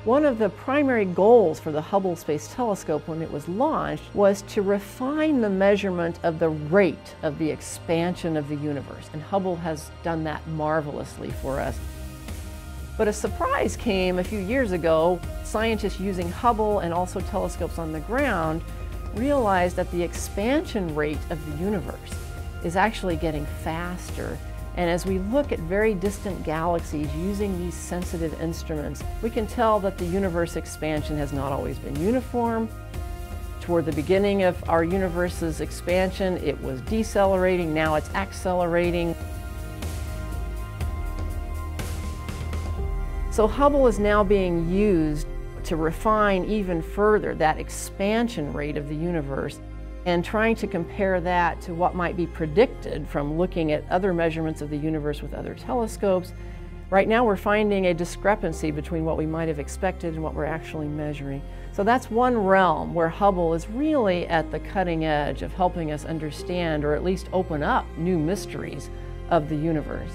One of the primary goals for the Hubble Space Telescope when it was launched was to refine the measurement of the rate of the expansion of the universe, and Hubble has done that marvelously for us. But a surprise came a few years ago. Scientists using Hubble and also telescopes on the ground realized that the expansion rate of the universe is actually getting faster. And as we look at very distant galaxies using these sensitive instruments, we can tell that the universe expansion has not always been uniform. Toward the beginning of our universe's expansion, it was decelerating, now it's accelerating. So Hubble is now being used to refine even further that expansion rate of the universe, and trying to compare that to what might be predicted from looking at other measurements of the universe with other telescopes. Right now we're finding a discrepancy between what we might have expected and what we're actually measuring. So that's one realm where Hubble is really at the cutting edge of helping us understand, or at least open up, new mysteries of the universe.